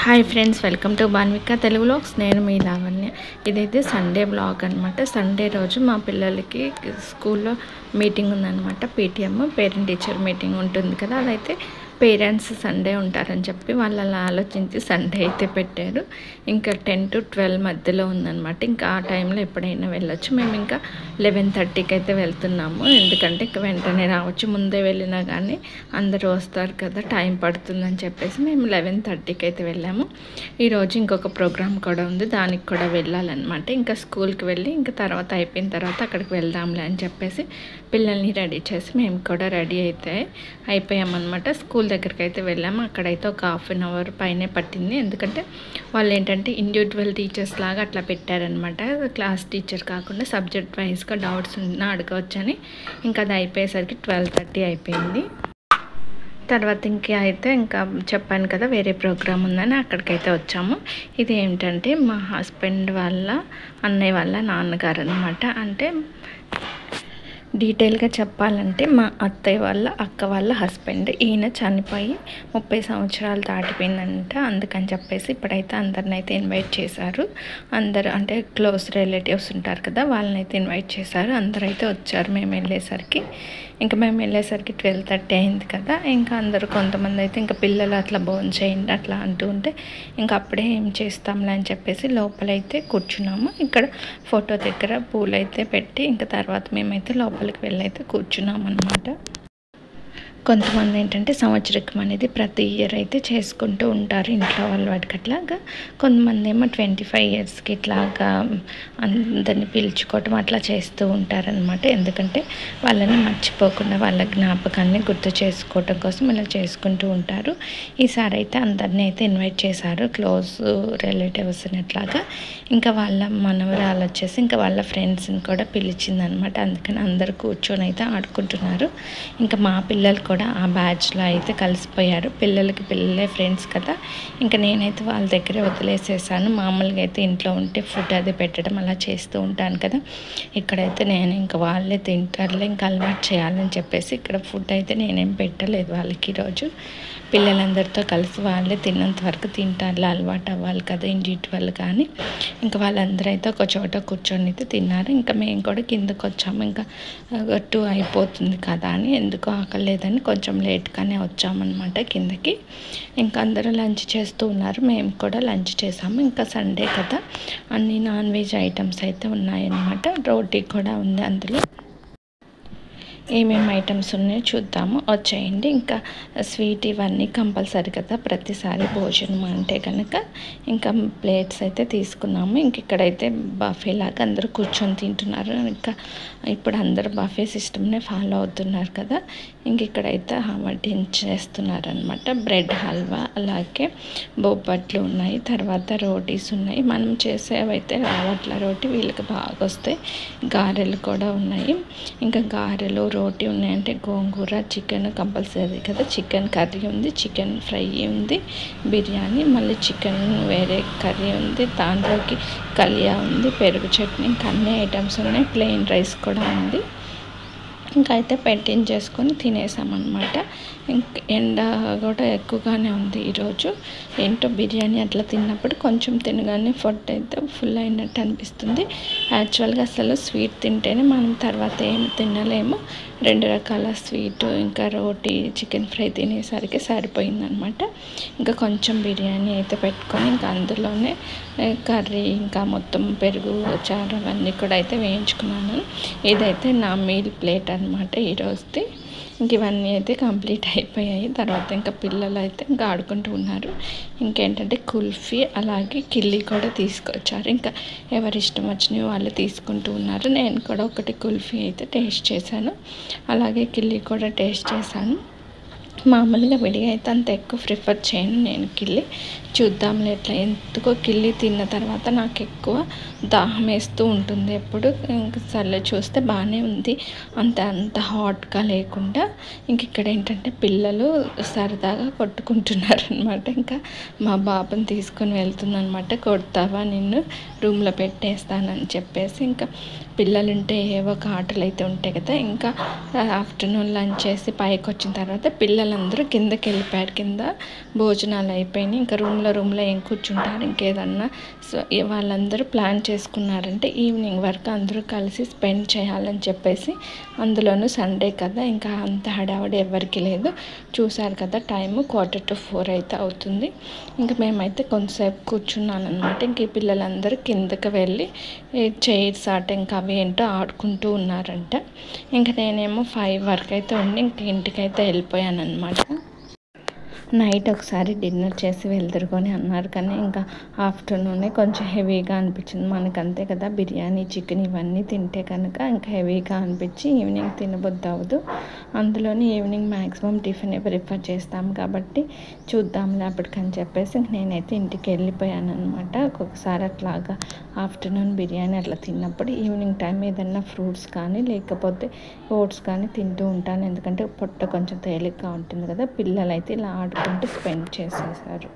Hi friends, welcome to Banvika Telugu vlogs. నేను మీ లావణ్య. ఇదైతే సండే వ్లాగ్ అనమాట. సండే రోజు మా పిల్లలకి స్కూల్లో మీటింగ్ ఉందన్నమాట. పీటీఎం పేరెంట్ టీచర్ మీటింగ్ ఉంటుంది కదా, అదైతే పేరెంట్స్ సండే ఉంటారని చెప్పి వాళ్ళు అలా ఆలోచించి సండే అయితే పెట్టారు. ఇంకా 10 to 12 మధ్యలో ఉందన్నమాట. ఇంకా ఆ టైంలో ఎప్పుడైనా వెళ్ళొచ్చు. మేము ఇంకా 11:30కి అయితే వెళ్తున్నాము, ఎందుకంటే ఇంకా వెంటనే రావచ్చు. ముందే వెళ్ళినా కానీ అందరూ వస్తారు కదా, టైం పడుతుందని చెప్పేసి మేము 11:30కి అయితే వెళ్ళాము. ఈరోజు ఇంకొక ప్రోగ్రామ్ కూడా ఉంది, దానికి కూడా వెళ్ళాలన్నమాట. ఇంకా స్కూల్కి వెళ్ళి ఇంకా తర్వాత అయిపోయిన తర్వాత అక్కడికి వెళ్దాంలే అని చెప్పేసి పిల్లల్ని రెడీ చేసి మేము కూడా రెడీ అయితే అయిపోయామన్నమాట. స్కూల్ దగ్గరికి అయితే వెళ్ళాము. అక్కడైతే ఒక 1/2 అవర్ పైనే పట్టింది, ఎందుకంటే వాళ్ళు ఏంటంటే ఇండివిజువల్ టీచర్స్ లాగా అట్లా పెట్టారనమాట. క్లాస్ టీచర్ కాకుండా సబ్జెక్ట్ వైజ్గా డౌట్స్ ఉన్నా అడగవచ్చని. ఇంకా అది అయిపోయేసరికి 12:30 అయిపోయింది. తర్వాత ఇంకా చెప్పాను కదా వేరే ప్రోగ్రామ్ ఉందని, అక్కడికైతే వచ్చాము. ఇది ఏంటంటే మా హస్బెండ్ వాళ్ళ అన్నయ్య వాళ్ళ నాన్నగారు అనమాట. అంటే డీటెయిల్గా చెప్పాలంటే మా అత్తయ్య వాళ్ళ అక్క వాళ్ళ హస్బెండ్. ఈయన చనిపోయి 30 సంవత్సరాలు దాటిపోయిందంట. అందుకని చెప్పేసి ఇప్పుడైతే అందరిని అయితే ఇన్వైట్ చేశారు. అందరూ అంటే క్లోజ్ రిలేటివ్స్ ఉంటారు కదా, వాళ్ళని అయితే ఇన్వైట్ చేశారు. అందరూ అయితే వచ్చారు. మేము వెళ్ళేసరికి 12:30 అయింది కదా. ఇంకా అందరూ కొంతమంది అయితే ఇంకా పిల్లలు అట్లా భోజనం చేయండి అట్లా అంటూ ఉంటే ఇంకా అప్పుడే ఏం చేస్తాంలే అని చెప్పేసి లోపలైతే కూర్చున్నాము. ఇక్కడ ఫోటో దగ్గర పూలైతే పెట్టి ఇంకా తర్వాత మేమైతే లోపలికి వెళ్ళైతే కూర్చున్నాం అన్నమాట. కొంతమంది ఏంటంటే సంవత్సరికం అనేది ప్రతి ఇయర్ అయితే చేసుకుంటూ ఉంటారు ఇంట్లో వాళ్ళ వాటికి అట్లాగా. కొంతమంది ఏమో 25 ఇయర్స్కి ఇట్లాగా అందరిని పిలుచుకోవటం అట్లా చేస్తూ ఉంటారనమాట. ఎందుకంటే వాళ్ళని మర్చిపోకుండా వాళ్ళ జ్ఞాపకాన్ని గుర్తు చేసుకోవటం కోసం ఇలా చేసుకుంటూ ఉంటారు. ఈసారి అయితే అందరినీ అయితే ఇన్వైట్ చేశారు, క్లోజ్ రిలేటివ్స్ని అట్లాగా. ఇంకా వాళ్ళ మనవరాలు వచ్చేసి ఇంకా వాళ్ళ ఫ్రెండ్స్ని కూడా పిలిచిందనమాట. అందుకని అందరు కూర్చొని అయితే ఆడుకుంటున్నారు. ఇంకా మా పిల్లలు కూడా ఆ బ్యాచ్లో అయితే కలిసిపోయారు. పిల్లలే ఫ్రెండ్స్ కదా. ఇంకా నేనైతే వాళ్ళ దగ్గరే వదిలేసేసాను. మామూలుగా అయితే ఇంట్లో ఉంటే ఫుడ్ అది పెట్టడం అలా చేస్తూ ఉంటాను కదా. ఇక్కడైతే నేను ఇంకా వాళ్ళే తింటారులే, ఇంకా అలవాటు చేయాలని చెప్పేసి ఇక్కడ ఫుడ్ అయితే నేనేం పెట్టలేదు వాళ్ళకి. ఈరోజు పిల్లలందరితో కలిసి వాళ్ళే తిన్నంత వరకు తింటారులే, అలవాటు అవ్వాలి కదా ఇండివిజువల్ కానీ. ఇంకా వాళ్ళందరూ అయితే ఒక చోట కూర్చొని అయితే తిన్నారు. ఇంకా మేము కూడా కిందకు వచ్చాము. ఇంకా 2 అయిపోతుంది కదా అని, ఎందుకు ఆకలేదని కొంచెం లేట్గానే వచ్చామన్నమాట కిందకి. ఇంకా అందరూ లంచ్ చేస్తూ ఉన్నారు, మేము కూడా లంచ్ చేసాము. ఇంకా సండే కదా, అన్ని నాన్ వెజ్ ఐటమ్స్ అయితే ఉన్నాయన్నమాట. రోటీ కూడా ఉంది. అందులో ఏమేమి ఐటమ్స్ ఉన్నాయో చూద్దాము, వచ్చేయండి. ఇంకా స్వీట్ ఇవన్నీ కంపల్సరీ కదా ప్రతిసారి భోజనం అంటే కనుక. ఇంకా ప్లేట్స్ అయితే తీసుకున్నాము. ఇంక ఇక్కడైతే బఫే లాగా అందరూ కూర్చొని తింటున్నారు. ఇంకా ఇప్పుడు అందరూ బఫే సిస్టమ్నే ఫాలో అవుతున్నారు కదా. ఇంక ఇక్కడైతే వడ్డించేస్తున్నారనమాట. బ్రెడ్ హల్వా, అలాగే బొబ్బట్లు ఉన్నాయి, తర్వాత రోటీస్ ఉన్నాయి. మనం చేసేవైతే రావట్ల రోటీ, వీళ్ళకి బాగా వస్తాయి. గారెలు కూడా ఉన్నాయి. ఇంకా గారెలు రోటీ ఉన్నాయంటే గోంగూర, చికెన్ కంపల్సరీ కదా. చికెన్ కర్రీ ఉంది, చికెన్ ఫ్రై ఉంది, బిర్యానీ, మళ్ళీ చికెన్ వేరే కర్రీ ఉంది, దాంట్లోకి కలియా ఉంది, పెరుగు చట్నీ, ఇంకా అన్ని ఐటమ్స్ ఉన్నాయి. ప్లెయిన్ రైస్ కూడా ఉంది. ఇంకా అయితే పెట్టించేసుకొని తినేసామన్నమాట. ఇంక ఎండ కూడా ఎక్కువగానే ఉంది ఈరోజు. ఏంటో బిర్యానీ అట్లా తిన్నప్పుడు కొంచెం తినగానే ఫుడ్ అయితే ఫుల్ అయినట్టు అనిపిస్తుంది. యాక్చువల్గా అసలు స్వీట్ తింటేనే మనం తర్వాత ఏమి తినలేము. 2 రకాల స్వీట్ ఇంకా రోటీ, చికెన్ ఫ్రై తినేసరికి సరిపోయిందనమాట. ఇంకా కొంచెం బిర్యానీ అయితే పెట్టుకొని ఇంకా అందులోనే కర్రీ ఇంకా మొత్తం పెరుగు చారు అవన్నీ కూడా అయితే వేయించుకున్నాను. ఇదైతే నా మీల్ ప్లేట్ అనమాట ఈరోజుది. ఇంక ఇవన్నీ అయితే కంప్లీట్ అయిపోయాయి. తర్వాత ఇంకా పిల్లలు అయితే ఇంకా ఆడుకుంటూ ఉన్నారు. ఇంకేంటంటే కుల్ఫీ అలాగే కిల్లీ కూడా తీసుకొచ్చారు. ఇంకా ఎవరి ఇష్టం వచ్చినవి వాళ్ళు తీసుకుంటూ ఉన్నారు. నేను కూడా ఒకటి కుల్ఫీ అయితే టేస్ట్ చేశాను, అలాగే కిల్లీ కూడా టేస్ట్ చేశాను. మామూలుగా విడిగా అయితే అంత ఎక్కువ ప్రిఫర్ చేయను నేను కిల్లీ. చూద్దాంలే ఎట్లా. ఎందుకో కిల్లీ తిన్న తర్వాత నాకు ఎక్కువ దాహం వేస్తూ ఉంటుంది ఎప్పుడు. ఇంకా సర్లే చూస్తే బాగానే ఉంది, అంత హాట్గా లేకుండా. ఇంక ఇక్కడ ఏంటంటే పిల్లలు సరదాగా కొట్టుకుంటున్నారు అనమాట. ఇంకా మా బాబుని తీసుకొని వెళ్తుందనమాట. కొడతావా, నిన్ను రూమ్లో పెట్టేస్తానని చెప్పేసి. ఇంకా పిల్లలు ఉంటే ఏవో ఒక ఆటలు అయితే ఉంటాయి కదా. ఇంకా ఆఫ్టర్నూన్ లంచ్ చేసి పైకి వచ్చిన తర్వాత పిల్లలందరూ కిందకి వెళ్ళిపోయారు. కింద భోజనాలు అయిపోయినాయి. ఇంకా రూమ్లో ఏం కూర్చుంటారు, ఇంకేదన్నా. సో వాళ్ళందరూ ప్లాన్ చేసుకున్నారంటే ఈవినింగ్ వరకు అందరూ కలిసి స్పెండ్ చేయాలని చెప్పేసి. అందులోనూ సండే కదా, ఇంకా అంత హడావడి ఎవరికి లేదు. చూసారు కదా టైము 3:45 అయితే అవుతుంది. ఇంకా మేమైతే కొంతసేపు కూర్చున్నాను అనమాట. ఇంక ఈ పిల్లలందరూ కిందకి వెళ్ళి చైర్స్ ఆట ఇంకా అవి ఏంటో ఆడుకుంటూ ఉన్నారంట. ఇంకా నేనేమో 5 వరకు అయితే ఉండి ఇంక ఇంటికైతే వెళ్ళిపోయాను అనమాట. నైట్ ఒకసారి డిన్నర్ చేసి వెళ్తురుకొని అన్నారు, కానీ ఇంకా ఆఫ్టర్నూనే కొంచెం హెవీగా అనిపించింది. మనకు అంతే కదా, బిర్యానీ చికెన్ ఇవన్నీ తింటే కనుక ఇంకా హెవీగా అనిపించి ఈవినింగ్ తినబుద్ధి అవ్వదు. అందులోని ఈవినింగ్ మ్యాక్సిమం టిఫిన్ ప్రిఫర్ చేస్తాం కాబట్టి చూద్దాంలే అప్పటికని చెప్పేసి నేనైతే ఇంటికి వెళ్ళిపోయాను అనమాట. ఒక్కొక్కసారి అట్లాగా ఆఫ్టర్నూన్ బిర్యానీ అట్లా తిన్నప్పుడు ఈవినింగ్ టైం ఏదన్నా ఫ్రూట్స్ కానీ లేకపోతే ఓట్స్ కానీ తింటూ ఉంటాను. ఎందుకంటే పొట్ట కొంచెం తేలిగ్గా ఉంటుంది కదా. పిల్లలు అయితే ఇలా ఆడుకుంటూ స్పెండ్ చేసేసారు.